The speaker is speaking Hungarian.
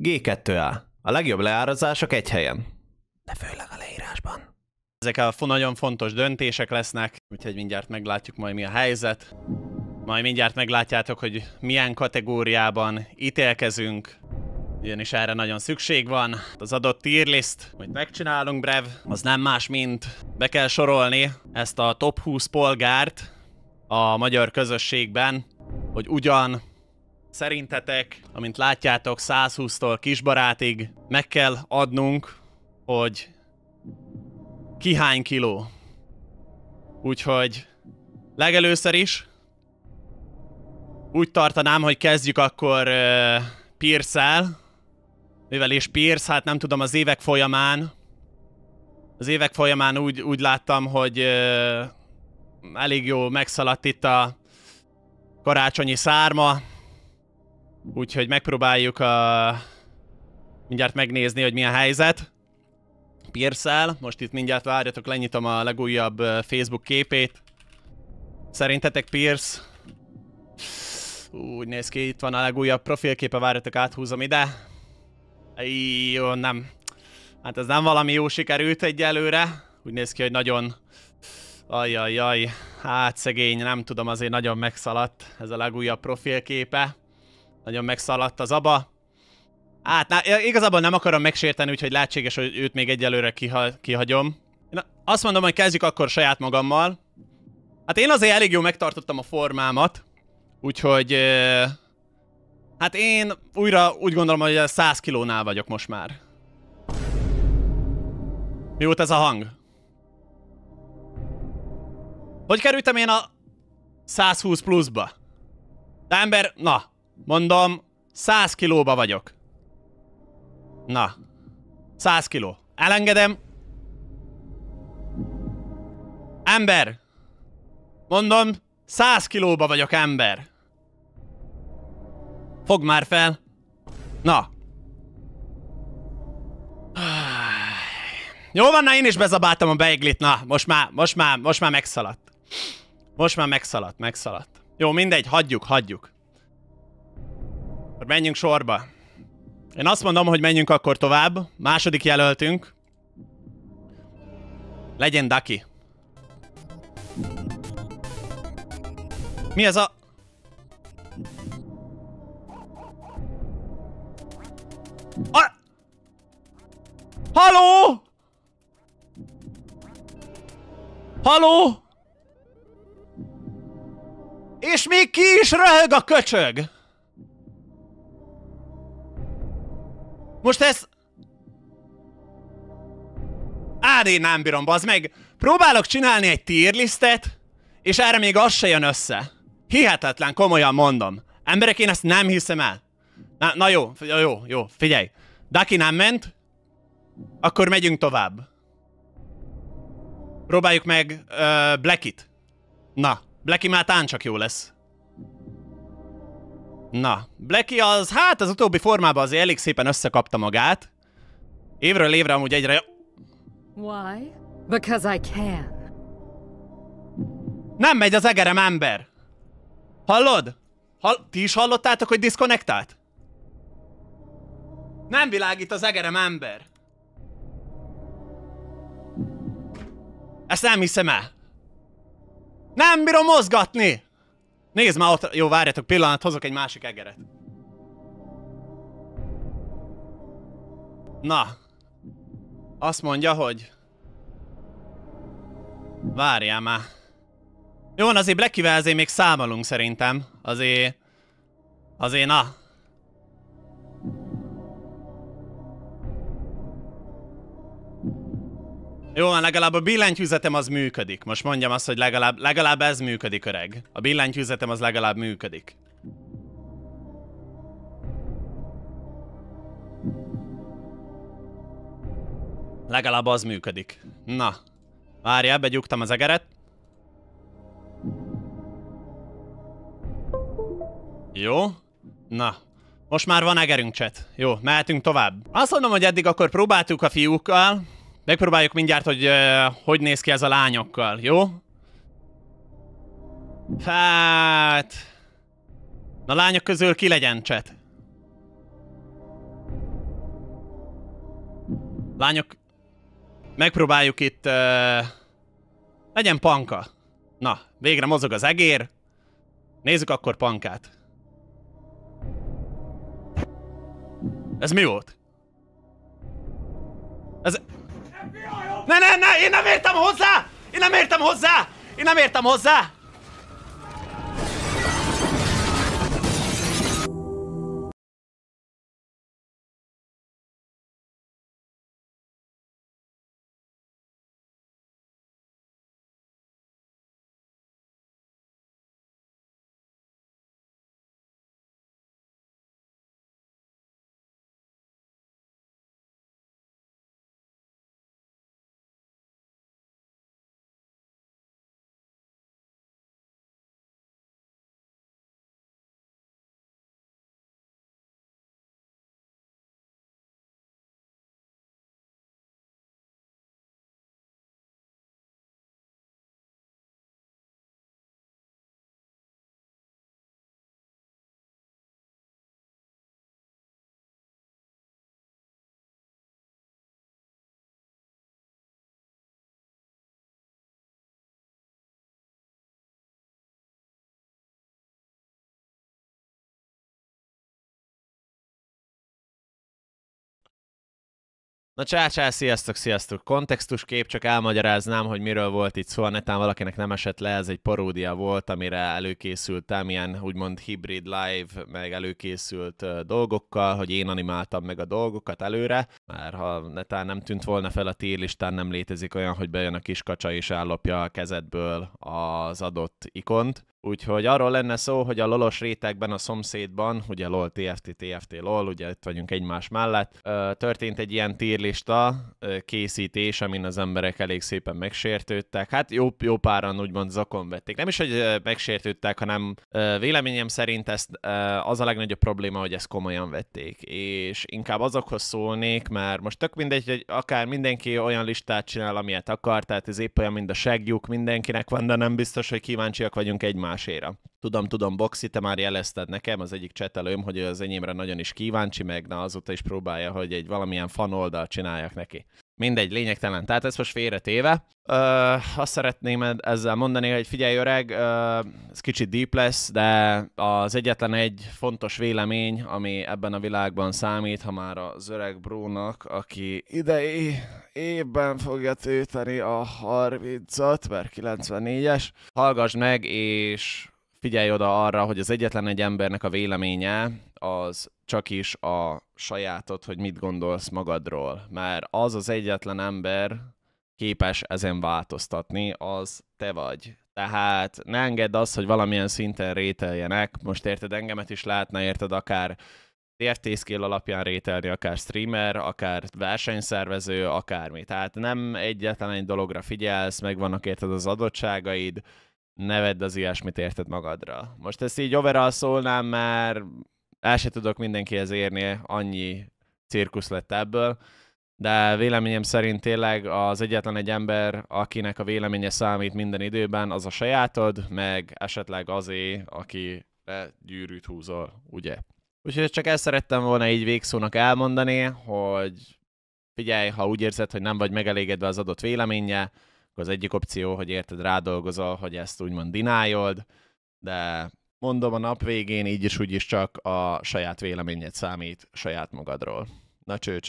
G2A. A legjobb leárazások egy helyen. De főleg a leírásban. Ezek a nagyon fontos döntések lesznek, úgyhogy mindjárt meglátjuk majd mi a helyzet. Majd mindjárt meglátjátok, hogy milyen kategóriában ítélkezünk. Ugyanis erre nagyon szükség van. Az adott tier list, amit megcsinálunk, Brev, az nem más, mint be kell sorolni ezt a top 20 polgárt a magyar közösségben, hogy ugyan szerintetek, amint látjátok, 120-tól kisbarátig meg kell adnunk, hogy ki hány kiló. Úgyhogy legelőször is úgy tartanám, hogy kezdjük akkor Pierce-el, mivel és Pierce, hát nem tudom, az évek folyamán úgy láttam, hogy elég jó megszaladt itt a karácsonyi szárma, úgyhogy megpróbáljuk mindjárt megnézni, hogy mi a helyzet Pierce-el. Most itt mindjárt várjatok, lenyitom a legújabb Facebook képét. Szerintetek Pierce? Úgy néz ki, itt van a legújabb profilképe, várjatok, áthúzom ide. Jó, nem. Hát ez nem valami jó sikerült egyelőre. Úgy néz ki, hogy nagyon... Ajajaj. Hát szegény, nem tudom, azért nagyon megszaladt ez a legújabb profilképe. Nagyon megszaladt az aba. Hát igazából nem akarom megsérteni, úgyhogy lehetséges, hogy őt még egyelőre kihagyom. Én azt mondom, hogy kezdjük akkor saját magammal. Hát én azért elég jó megtartottam a formámat. Úgyhogy... hát én újra úgy gondolom, hogy 100 kilónál vagyok most már. Mi volt ez a hang? Hogy kerültem én a 120 pluszba? De ember, na, mondom, 100 kilóba vagyok. Na, 100 kiló. Elengedem. Ember! Mondom, 100 kilóba vagyok, ember. Fogd már fel. Na. Jó van, na én is bezabáltam a beiglit, na. Most már megszaladt. Most már megszaladt. Jó, mindegy, hagyjuk. Akkor menjünk sorba. Én azt mondom, hogy menjünk akkor tovább. Második jelöltünk. Legyen Ducky. Mi ez a... Halló? Halló? És még ki is röhög a köcsög? Most ez... én nem bírom, bazd meg. Próbálok csinálni egy tier listet, és erre még az se jön össze. Hihetetlen, komolyan mondom. Emberek, én ezt nem hiszem el. Na jó, figyelj. Ducky nem ment, akkor megyünk tovább. Próbáljuk meg Blackit. Na, Blacky már táncsak jó lesz. Na, Blacky az, hát az utóbbi formában azért elég szépen összekapta magát. Évről évre amúgy egyre... Why? Because I can. Nem megy az egerem, ember! Hallod? Ti is hallottátok, hogy diszkonnektált? Nem világít az egerem, ember! Ezt nem hiszem el! Nem bírom mozgatni! Nézd már ott... Jó, várjatok, pillanat, hozok egy másik egeret. Na. Azt mondja, hogy... Várjál már. Jó, azért Blackivel azért még számolunk szerintem. Azért na. Jó van, legalább a billentyűzetem az működik. Most mondjam azt, hogy legalább ez működik, öreg. A billentyűzetem az legalább működik. Legalább az működik. Na. Várjál, begyugtam az egeret. Jó. Na. Most már van egerünk, chat. Jó, mehetünk tovább. Azt mondom, hogy eddig akkor próbáltuk a fiúkkal. Megpróbáljuk mindjárt, hogy hogy néz ki ez a lányokkal, jó? Hát... Na lányok közül ki legyen, chat? Lányok, megpróbáljuk itt... legyen panka. Na, végre mozog az egér. Nézzük akkor pankát. Ez mi volt? Ez... Ne, én nem értem hozzá! Én nem értem hozzá! Én nem értem hozzá! Na csácsá, sziasztok! Kontextuskép, csak elmagyaráznám, hogy miről volt itt szó, netán valakinek nem esett le, ez egy paródia volt, amire előkészültem, ilyen úgymond hibrid live, meg előkészült dolgokkal, hogy én animáltam meg a dolgokat előre, mert ha netán nem tűnt volna fel a tier listán, nem létezik olyan, hogy bejön a kis kacsa és ellopja a kezedből az adott ikont. Úgyhogy arról lenne szó, hogy a lolos rétegben, a szomszédban, ugye LOL, TFT, LOL, ugye itt vagyunk egymás mellett, történt egy ilyen tírlista készítés, amin az emberek elég szépen megsértődtek. Hát jó páran úgymond zakon vették. Nem is, hogy megsértődtek, hanem véleményem szerint az a legnagyobb probléma, hogy ezt komolyan vették. És inkább azokhoz szólnék, mert most tök mindegy, hogy akár mindenki olyan listát csinál, amilyet akar, tehát ez épp olyan, mint a segjuk, mindenkinek van, de nem biztos, hogy kíváncsiak vagyunk egymáséra. Tudom, Boxy, te már jelezted nekem, az egyik csetelőm, hogy az enyémre nagyon is kíváncsi, meg na azóta is próbálja, hogy egy valamilyen fan oldalt csináljak neki. Mindegy, lényegtelen. Tehát ez most félretéve. Azt szeretném ezzel mondani, hogy figyelj öreg, ez kicsit deep lesz, de az egyetlen egy fontos vélemény, ami ebben a világban számít, ha már az öreg brónak, aki idei évben fogja tölteni a 30-at, mert 94-es, hallgass meg, és figyelj oda arra, hogy az egyetlen egy embernek a véleménye az csak is a sajátod, hogy mit gondolsz magadról. Mert az egyetlen ember képes ezen változtatni, az te vagy. Tehát ne engedd azt, hogy valamilyen szinten rételjenek. Most érted, engemet is lehetne, érted, akár TFT skill alapján rételni, akár streamer, akár versenyszervező, akármi. Tehát nem egyetlen egy dologra figyelsz, megvannak érted az adottságaid, ne vedd az ilyesmit érted magadra. Most ezt így overall szólnám, mert el se tudok mindenkihez érni, annyi cirkusz lett ebből, de véleményem szerint tényleg az egyetlen egy ember, akinek a véleménye számít minden időben, az a sajátod, meg esetleg azé, akire gyűrűt húzol, ugye? Úgyhogy csak ezt szerettem volna így végszónak elmondani, hogy figyelj, ha úgy érzed, hogy nem vagy megelégedve az adott véleménye, akkor az egyik opció, hogy érted, rádolgozol, hogy ezt úgymond dinájold, de mondom, a nap végén így is úgy is csak a saját véleményed számít saját magadról. Na cső.